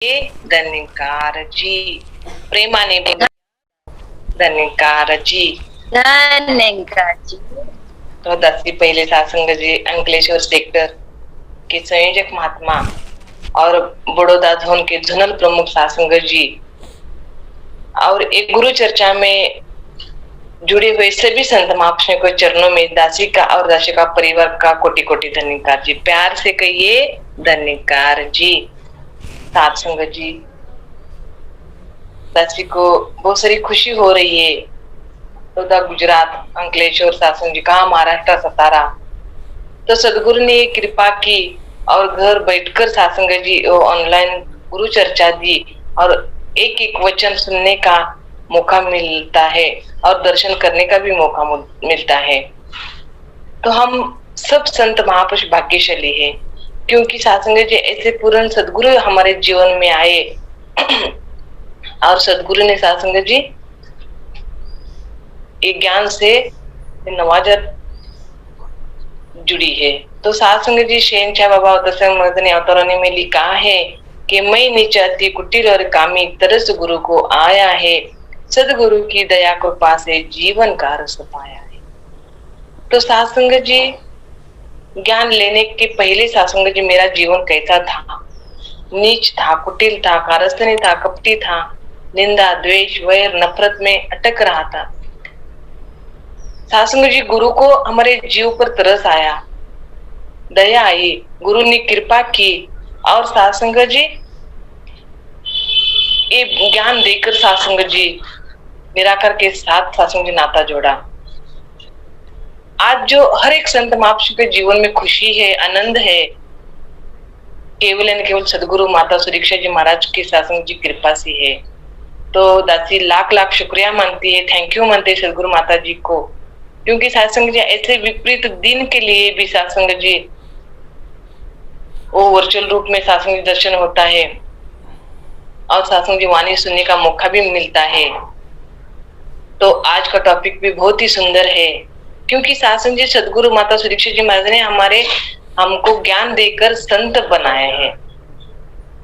धन्यकारजी प्रेमाने बोला धन्यकारजी धन्यकारजी। तो 10वीं पहले सत्संग जी अंकलेश्वर सेक्टर के संयोजक महात्मा और बड़ौदा जोन के जोनल प्रमुख सत्संग जी और एक गुरु चर्चा में जुड़े हुए सभी संत महापुरुषों को चरणों में दासी का और दासी का परिवार का कोटि कोटि धन्यकार जी। प्यार से कहिए धन्यकार जी। सत्संग जी दासी को बहुत सारी खुशी हो रही है। बड़ौदा गुजरात अंकलेश्वर सत्संग जी कहा महाराष्ट्र सतारा। तो सदगुरु ने कृपा की और घर बैठकर सत्संग जी ऑनलाइन गुरु चर्चा दी और एक एक वचन सुनने का मौका मिलता है और दर्शन करने का भी मौका मिलता है। तो हम सब संत महापुरुष भाग्यशाली है क्योंकि सत्संग जी ऐसे पूर्ण सदगुरु हमारे जीवन में आए और सदगुरु ने सत्संग जी एक ज्ञान से नवाजत जुड़ी है। तो सत्संग जी शहनशाह बाबा दशरथ ने अवतरणी में लिखा है कि मैं नीचाती कुटिल और कामी तरस गुरु को आया है, सदगुरु की दया कृपा से जीवन का रस पाया है। तो सत्संग जी ज्ञान लेने के पहले सत्संग जी मेरा जीवन कैसा था? नीच था, कुटिल था, कारस्थनी था, कपटी था, निंदा द्वेष वैर नफरत में अटक रहा था। सत्संग जी गुरु को हमारे जीव पर तरस आया, दया आई, गुरु ने कृपा की और सत्संग जी ये ज्ञान देकर सत्संग जी निराकार के साथ सत्संग जी नाता जोड़ा। आज जो हर एक संत महापुरुष के जीवन में खुशी है, आनंद है, केवल एंड केवल सदगुरु माता सुरीक्षा जी महाराज की सत्संग जी कृपा से है। तो दासी लाख लाख शुक्रिया मानती है, थैंक यू मानते है सदगुरु माता जी को, क्योंकि सत्संग जी ऐसे विपरीत दिन के लिए भी सत्संग जी वो वर्चुअल रूप में सत्संग जी दर्शन होता है और सत्संग जी वाणी सुनने का मौका भी मिलता है। तो आज का टॉपिक भी बहुत ही सुंदर है क्योंकि सत्संग जी सदगुरु माता सुरीक्षा जी महाराज ने हमको ज्ञान देकर संत बनाए हैं।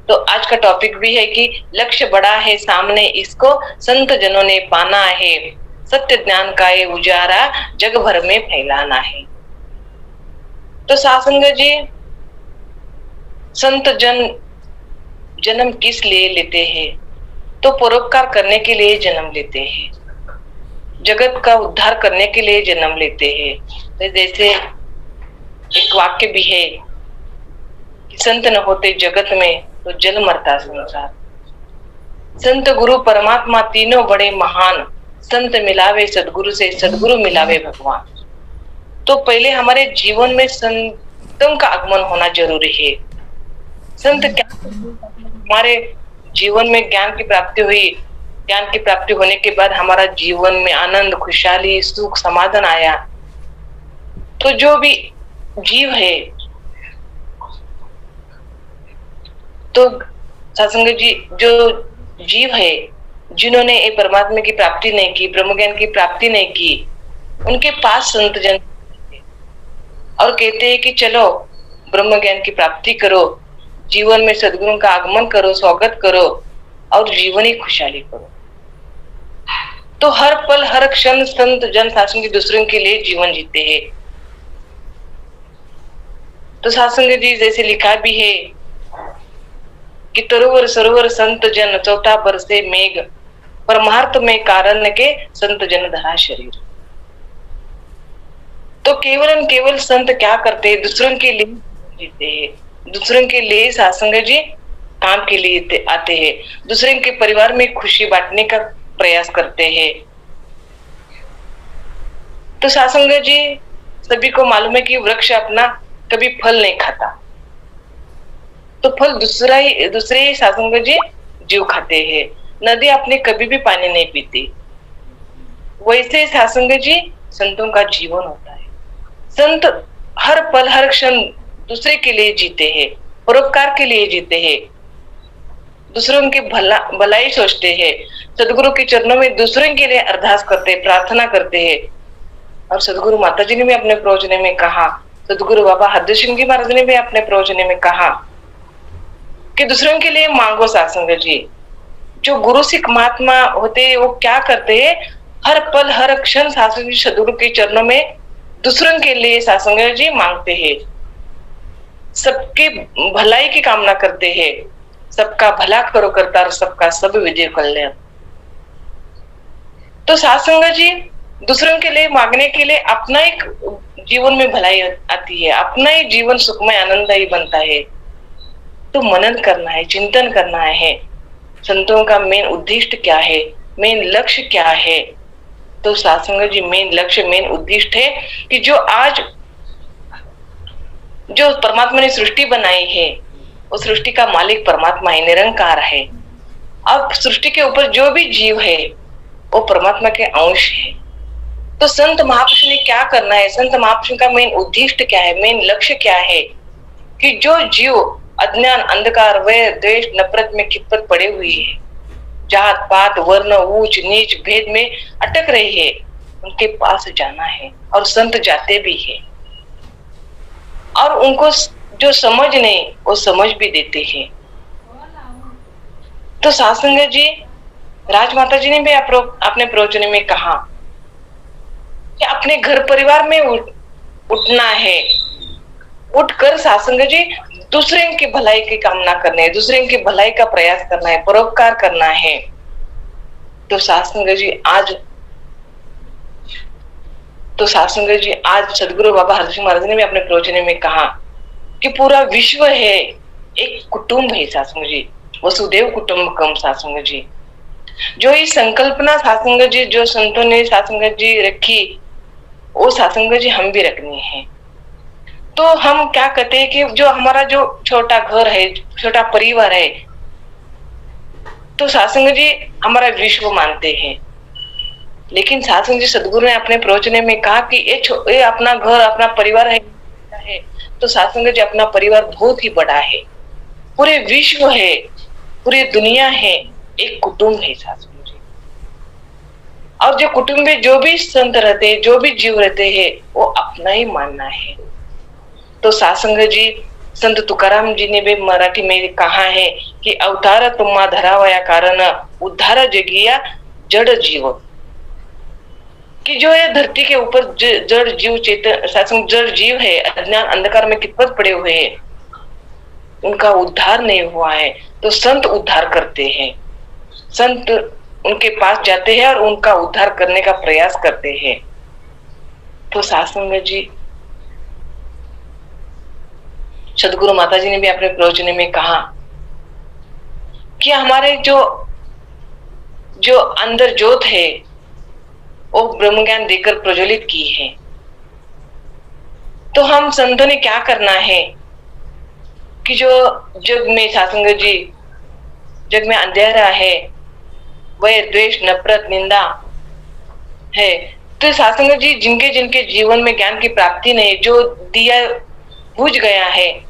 तो आज का टॉपिक भी है कि लक्ष्य बड़ा है सामने, इसको संत जनों ने पाना है, सत्य ज्ञान का ये उजारा जग भर में फैलाना है। तो सत्संग जी संत जन्म किस लिए लेते हैं? तो परोपकार करने के लिए जन्म लेते हैं, जगत का उद्धार करने के लिए जन्म लेते हैं। तो जैसे एक वाक्य भी है कि संत न होते जगत में तो जल मरता संसार। संत गुरु परमात्मा तीनों बड़े महान, संत मिलावे सदगुरु से, सदगुरु मिलावे भगवान। तो पहले हमारे जीवन में संतों का आगमन होना जरूरी है। संत क्या? हमारे जीवन में ज्ञान की प्राप्ति हुई, ज्ञान की प्राप्ति होने के बाद हमारा जीवन में आनंद, खुशहाली, सुख, समाधान आया। तो जो भी जीव है, तो सत्संग जी जो जीव है जिन्होंने ये परमात्मा की प्राप्ति नहीं की, ब्रह्म ज्ञान की प्राप्ति नहीं की, उनके पास संत जन और कहते हैं कि चलो ब्रह्म ज्ञान की प्राप्ति करो, जीवन में सदगुरु का आगमन करो, स्वागत करो और जीवन ही खुशहाली करो। तो हर पल हर क्षण संत जन सत्संग जी दूसरों के लिए जीवन जीते हैं। तो सत्संग जी जैसे लिखा भी है कि तरोवर सरोवर संत जन चौथा बरसे मेघ, परमार्थ में कारण के संत जन धरा शरीर। तो केवल संत क्या करते हैं? दूसरों के लिए जीते हैं, दूसरों के लिए सत्संग जी काम के लिए आते हैं, दूसरे के परिवार में खुशी बांटने का प्रयास करते हैं। तो सत्संग जी सभी को मालूम है कि वृक्ष अपना कभी फल नहीं खाता, तो फल दूसरे ही सत्संग जी जीव खाते हैं। नदी अपने कभी भी पानी नहीं पीती, वैसे सत्संग जी संतों का जीवन होता है। संत हर पल हर क्षण दूसरे के लिए जीते हैं, परोपकार के लिए जीते हैं, दूसरों की भलाई सोचते हैं, सदगुरु के चरणों में दूसरों के लिए अरदास करते हैं, प्रार्थना करते हैं। और सदगुरु माता जी ने भी अपने प्रवचन में कहा, सदगुरु बाबा हरदीप सिंह जी महाराज ने भी अपने प्रवचन में कहा कि दूसरों के लिए मांगो सत्संग जी। जो गुरु सिख महात्मा होते हैं वो क्या करते हैं, हर पल हर क्षण सत्संग जी सदगुरु के चरणों में दूसरों के लिए सत्संग जी मांगते हैं, सबके भलाई की कामना करते हैं। सबका भला करो करता सबका सब विजय कल्याण। तो सत्संग जी दूसरों के लिए मांगने के लिए अपना एक जीवन में भलाई आती है, अपना ही जीवन सुखमय आनंददायी बनता है। तो मनन करना है, चिंतन करना है, संतों का मेन उद्देश्य क्या है, मेन लक्ष्य क्या है। तो सत्संग जी मेन लक्ष्य मेन उद्देश्य है कि जो आज जो परमात्मा ने सृष्टि बनाई है वो सृष्टि का मालिक परमात्मा है, निरंकार है। अब सृष्टि के ऊपर जो भी जीव है वो परमात्मा के अंश है। तो संत महापुरुष ने क्या करना है, संत महापुरुष का मेन उद्देश्य क्या है, मेन लक्ष्य क्या है कि जो जीव अज्ञान अंधकार वैर द्वेष नफरत में खिपत पड़े हुए है, जात पात वर्ण ऊंच नीच भेद में अटक रही है, उनके पास जाना है। और संत जाते भी है और उनको जो समझ नहीं वो समझ भी देते हैं। तो सत्संग जी राजमाता जी ने भी अपने प्रवचन में कहा कि अपने घर परिवार में उठना है, उठकर सत्संग जी दूसरे की भलाई की कामना करना है, दूसरे की भलाई का प्रयास करना है, परोपकार करना है। तो सत्संग जी आज सदगुरु बाबा हरसिंह महाराज ने भी अपने प्रवचन में कहा कि पूरा विश्व है, एक कुटुंब है सत्संग जी, वसुदेव कुटुंबकम सत्संग जी। जो ये संकल्पना सत्संग जी जो संतों ने सत्संग जी रखी वो सत्संग जी हम भी रखनी है। तो हम क्या कहते हैं कि जो हमारा जो छोटा घर है, छोटा परिवार है, तो सत्संग जी हमारा विश्व मानते हैं। लेकिन सत्संग जी सदगुरु ने अपने प्रवचन में कहा कि ये अपना घर अपना परिवार है, तो सत्संग जी अपना परिवार बहुत ही बड़ा है, पूरे विश्व है, पूरी दुनिया है, एक कुटुंब है सत्संग जी। और जो कुटुंब में जो भी संत रहते हैं, जो भी जीव रहते हैं, वो अपना ही मानना है। तो सत्संग जी संत तुकाराम जी ने भी मराठी में कहा है कि अवतार तुम्हा धरावया कारण उद्धार जगिया जड़ जीव, कि जो ये धरती के ऊपर जड़ जीव चेतन सत्संग जड़ जीव है, अज्ञान अंधकार में कितपत पड़े हुए हैं, उनका उद्धार नहीं हुआ है, तो संत उद्धार करते हैं। संत उनके पास जाते हैं और उनका उद्धार करने का प्रयास करते हैं। तो सत्संग जी सदगुरु माता जी ने भी अपने प्रवचन में कहा कि हमारे जो अंदर ज्योत है वो ब्रह्म ज्ञान देकर प्रज्वलित की है। तो हम संतों ने क्या करना है कि जो जग में सत्संग जी जग में अंधेरा है, वह द्वेष नफरत निंदा है, तो सत्संग जी जिनके जिनके जीवन में ज्ञान की प्राप्ति नहीं, जो दिया बुझ गया है,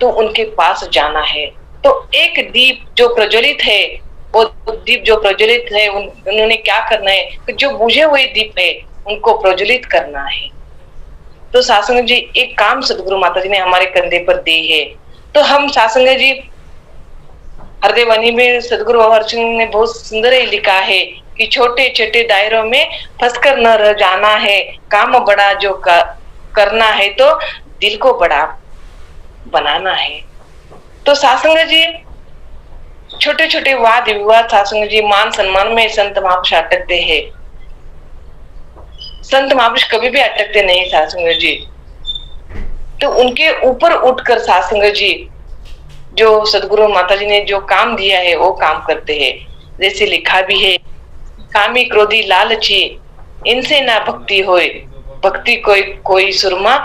तो उनके पास जाना है। तो एक दीप जो प्रज्वलित है, वो दीप जो प्रज्वलित है उन्होंने क्या करना है कि जो बुझे हुए दीप है उनको प्रज्वलित करना है। तो सत्संग जी एक काम सदगुरु माता जी ने हमारे कंधे पर दी है। तो हम सत्संग जी हृदय वाणी में सदगुरु बाबा हरसिंह ने बहुत सुंदर ही लिखा है कि छोटे छोटे दायरों में फंसकर न रह जाना है, काम बड़ा जो करना है तो दिल को बड़ा बनाना है। तो सत्संग जी छोटे छोटे वाद विवाद सत्संग जी मान सम्मान में संत महापुरुष अटकते हैं। संत महापुरुष कभी भी अटकते नहीं सत्संग जी। तो उनके ऊपर उठकर सत्संग जी जो सदगुरु माता जी ने जो काम दिया है वो काम करते हैं। जैसे लिखा भी है, कामी क्रोधी लालची इनसे ना भक्ति होए, भक्ति कोई सुरमा,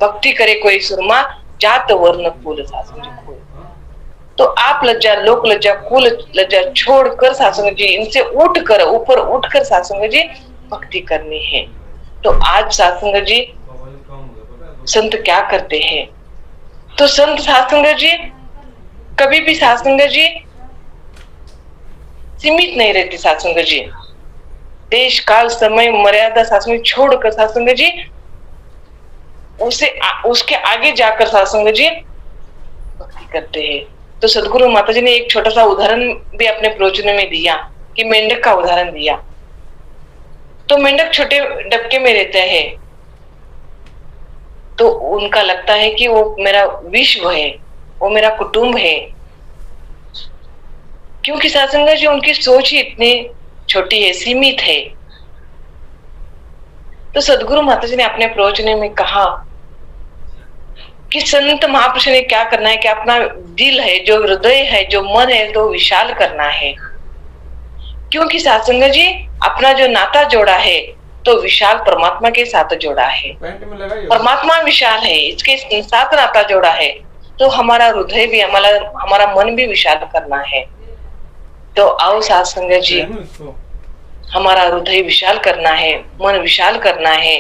भक्ति करे कोई सुरमा, जात वर्ण कुल सत्संग जी। तो आप लज्जा लोक लज्जा कुल लज्जा छोड़कर सत्संग जी इनसे उठकर ऊपर उठकर सत्संग जी भक्ति करनी है। तो आज सत्संग जी संत क्या करते हैं, तो संत सत्संग जी कभी भी सत्संग जी सीमित नहीं रहती। सत्संग जी देश काल समय मर्यादा सत्संग छोड़कर सत्संग जी उसके आगे जाकर सत्संग जी भक्ति भक्ति करते हैं। तो सदगुरु माताजी ने एक छोटा सा उदाहरण भी अपने प्रवचन में दिया कि मेंढक का उदाहरण दिया। तो मेंढक छोटे डबके में रहता है, तो उनका लगता है कि वो मेरा विश्व है, वो मेरा कुटुंब है, क्योंकि सत्संग जी उनकी सोच ही इतनी छोटी है, सीमित है। तो सदगुरु माताजी ने अपने प्रवचन में कहा कि संत महापुरुष ने क्या करना है कि अपना दिल है, जो हृदय है, जो मन है, तो विशाल करना है, क्योंकि सत्संग जी अपना जो नाता जोड़ा है तो विशाल परमात्मा के साथ जोड़ा है। परमात्मा विशाल है, इसके साथ नाता जोड़ा है, तो हमारा हृदय भी, हमारा मन भी विशाल करना है। तो आओ सत्संग जी, हमारा हृदय विशाल करना है, मन विशाल करना है।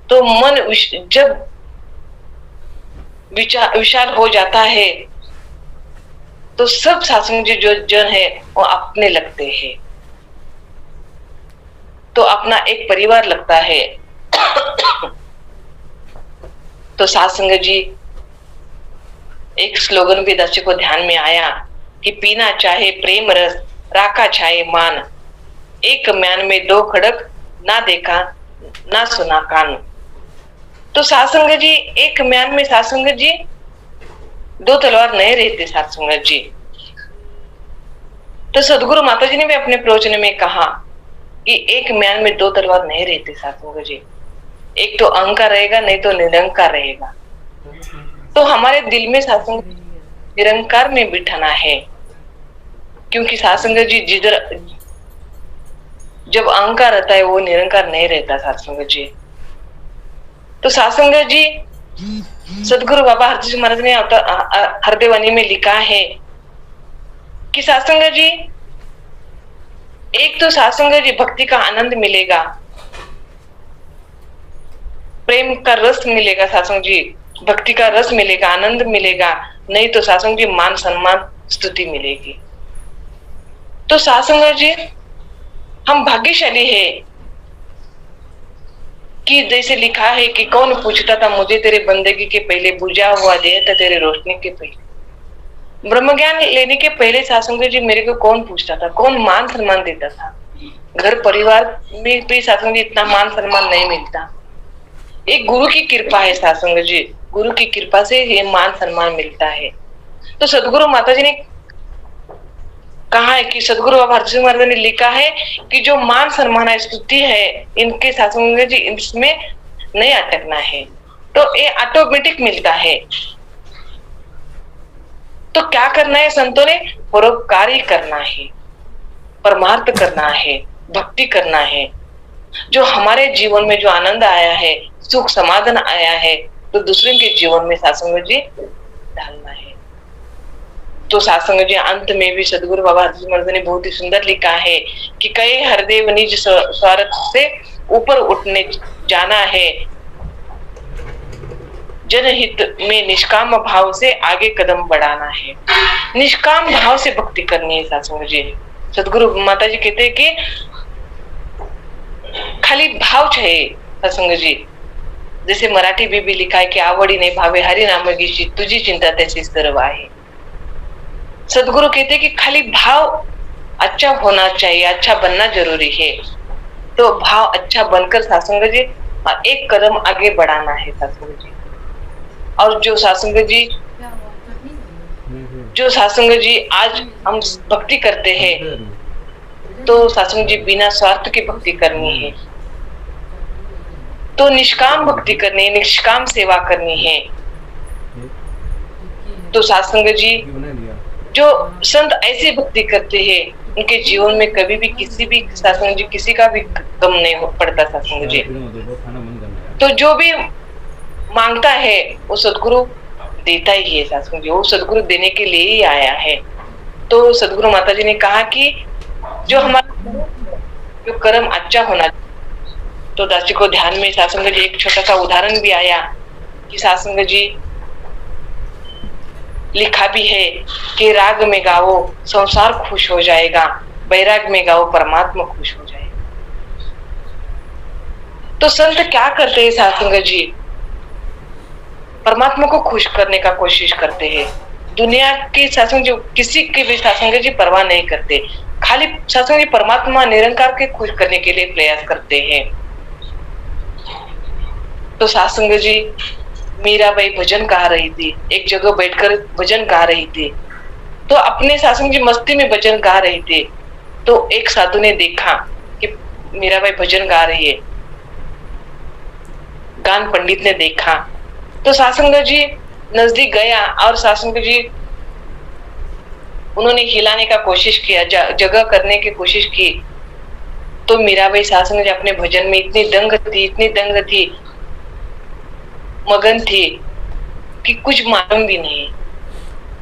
तो मन जब विशाल हो जाता है तो सब सत्संग जी जो जन है वो अपने लगते हैं, तो अपना एक परिवार लगता है। तो सत्संग जी एक स्लोगन भी दर्शक को ध्यान में आया कि पीना चाहे प्रेम रस, राखा छाए मान, एक म्यान में दो खड़क, ना देखा ना सुना कान। तो सत्संग जी एक म्यान में सत्संग जी दो तलवार नहीं रहते सत्संग जी। तो सदगुरु माताजी ने भी अपने प्रवचन में कहा कि एक म्यान में दो तलवार नहीं रहते सत्संग जी, एक तो अहंकार रहेगा, नहीं तो निरंकार रहेगा। तो हमारे दिल में सत्संग निरंकार में बिठाना है, क्योंकि सत्संग जी जिधर जब अहंकार रहता है वो निरंकार नहीं रहता सत्संग जी। तो सत्संग जी सदगुरु बाबा हरजी महाराज ने हरदेवानी में लिखा है कि सत्संग जी एक तो सत्संग जी भक्ति का आनंद मिलेगा, प्रेम का रस मिलेगा, सत्संग जी भक्ति का रस मिलेगा, आनंद मिलेगा, नहीं तो सत्संग जी मान सम्मान स्तुति मिलेगी। तो सत्संग जी हम भाग्यशाली है कि जैसे लिखा है कि कौन पूछता था मुझे तेरे बंदगी के पहले, बुझा हुआ देह था तेरे रोशनी के पहले। ब्रह्म ज्ञान लेने के पहले सत्संग जी मेरे को कौन पूछता था, कौन मान सम्मान देता था। घर परिवार में भी सत्संग जी इतना मान सम्मान नहीं मिलता। एक गुरु की कृपा है सत्संग जी, गुरु की कृपा से ये मान सम्मान मिलता है। तो सदगुरु माता जी ने कहा है कि सदगुरु बाबा हरजी महाराज ने लिखा है कि जो मान सम्मान है, स्तुति है, इनके सत्संग जी इसमें नहीं अटकना है, तो ये ऑटोमेटिक मिलता है। तो क्या करना है संतों ने? परोपकारी करना है, परमार्थ करना है, भक्ति करना है। जो हमारे जीवन में जो आनंद आया है, सुख समाधान आया है, तो दूसरे के जीवन में सत्संग जी डालना है। तो सत्संग जी अंत में भी सदगुरु बाबा हरजी महाराज ने बहुत ही सुंदर लिखा है कि कई हरदेव निज स्वार्थ से ऊपर उठने जाना है, जनहित में निष्काम भाव से आगे कदम बढ़ाना है। निष्काम भाव से भक्ति करनी है सत्संग जी। सदगुरु माता जी कहते हैं कि खाली भाव चाहिए सत्संग जी। जैसे मराठी में भी लिखा है कि आवडी नहीं भावे हरि नाम की तुझी चिंता तैसी सर्व आहे। सदगुरु कहते हैं कि खाली भाव अच्छा होना चाहिए, अच्छा बनना जरूरी है। तो भाव अच्छा बनकर सत्संग जी एक कदम आगे बढ़ाना है सत्संग जी। और जो सत्संग जी आज हम भक्ति करते हैं, तो सत्संग जी बिना स्वार्थ की भक्ति करनी है, तो निष्काम भक्ति करनी है, निष्काम सेवा करनी है। तो सत्संग जी जो संत ऐसी भक्ति करते हैं, उनके जीवन में कभी भी किसी भी सत्संग जी किसी का भी गम नहीं पड़ता सत्संग जी। तो जो भी मांगता है वो सदगुरु देता ही है सत्संग जी, वो सदगुरु देने के लिए ही आया है। तो सदगुरु माता जी ने कहा कि जो हमारा जो कर्म अच्छा होना। तो दासी को ध्यान में सत्संग जी एक छोटा सा उदाहरण भी आया कि सत्संग जी लिखा भी है कि राग में गाओ संसार खुश हो जाएगा, बैराग में गाओ परमात्मा खुश हो जाएगा। तो संत क्या करते हैं सत्संग जी? परमात्मा को खुश करने का कोशिश करते हैं। दुनिया की सत्संग जी किसी की भी सत्संग जी परवाह नहीं करते, खाली सत्संग जी परमात्मा निरंकार के खुश करने के लिए प्रयास करते हैं। तो सत्संग जी मीराबाई भजन गा रही थी, एक जगह बैठकर भजन गा रही थी। तो अपने सत्संग जी मस्ती में भजन गा रहे थे। तो एक साधु ने देखा कि मीराबाई भजन गा रही है। गान पंडित ने देखा तो सत्संग जी नजदीक गया और सत्संग जी उन्होंने हिलाने का कोशिश किया, जगह करने की कोशिश की। तो मीराबाई सत्संग जी अपने भजन में इतनी दंग थी, मगन थी कि कुछ मालूम भी नहीं।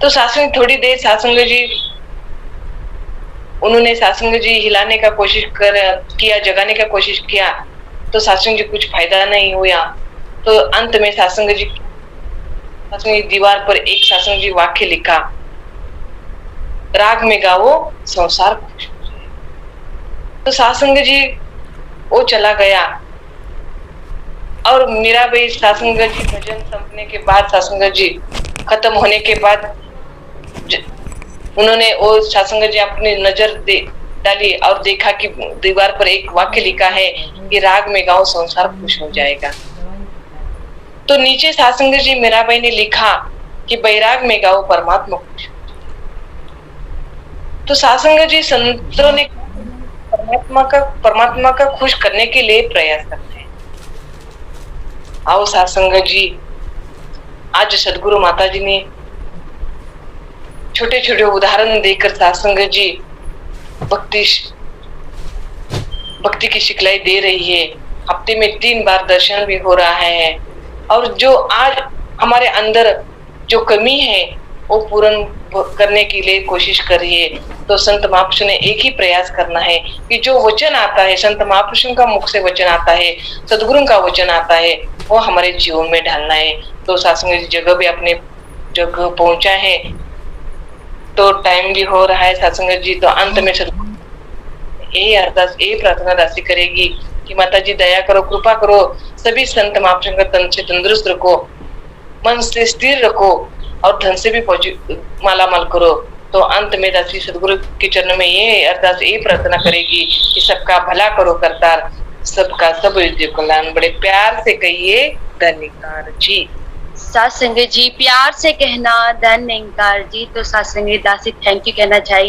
तो सत्संग थोड़ी देर सत्संग जी उन्होंने सत्संग जी हिलाने का कोशिश किया, जगाने का कोशिश किया। तो सत्संग जी कुछ फायदा नहीं हुआ। तो अंत में सत्संग जी दीवार पर एक सत्संग जी वाक्य लिखा, राग में गाओ संसार खुश हो जाए। तो सत्संग जी वो चला गया और मीराबाई सत्संग जी भजन संपने के बाद, सत्संग जी खत्म होने के बाद उन्होंने वो सत्संग जी अपनी नजर डाली और देखा कि दीवार पर एक वाक्य लिखा है कि राग में गाओ संसार खुश हो जाएगा। तो नीचे सत्संग जी मीराबाई ने लिखा कि बैराग में गाओ परमात्मा खुश। तो सत्संग जी संतों ने परमात्मा का खुश करने के लिए प्रयास करते हैं। आओ सत्संग जी, आज सदगुरु माता जी ने छोटे छोटे उदाहरण देकर सत्संग जी भक्ति की शिखलाई दे रही है। हफ्ते में 3 बार दर्शन भी हो रहा है और जो आज हमारे अंदर जो कमी है वो पूर्ण करने के लिए कोशिश कर रही है। तो संत महापुरुष ने एक ही प्रयास करना है कि जो वचन आता है, संत महापुरुषों का मुख से वचन आता है, सदगुरु का वचन आता है, वो हमारे जीवन में ढालना है। तो सत्संग जी जगह भी अपने जगह पहुंचा है, तो टाइम भी हो रहा है सत्संग जी। तो अंत में यही अरदास, यही प्रार्थना राशि करेगी कि माता जी दया करो, कृपा करो, सभी संत महापुरुषों का तन से तंदुरुस्त रखो, मन से स्थिर रखो और धन से भी मालामाल करो। तो अंत में दासी सदगुरु के चरणों में ये अरदास, ये प्रार्थना करेगी कि सबका भला करो करतार, सबका सब कल्याण। बड़े प्यार से कहिए धन्यकार जी। सत्संग जी प्यार से कहना धन्यकार जी। तो सत्संग दासी थैंक यू कहना चाहिए।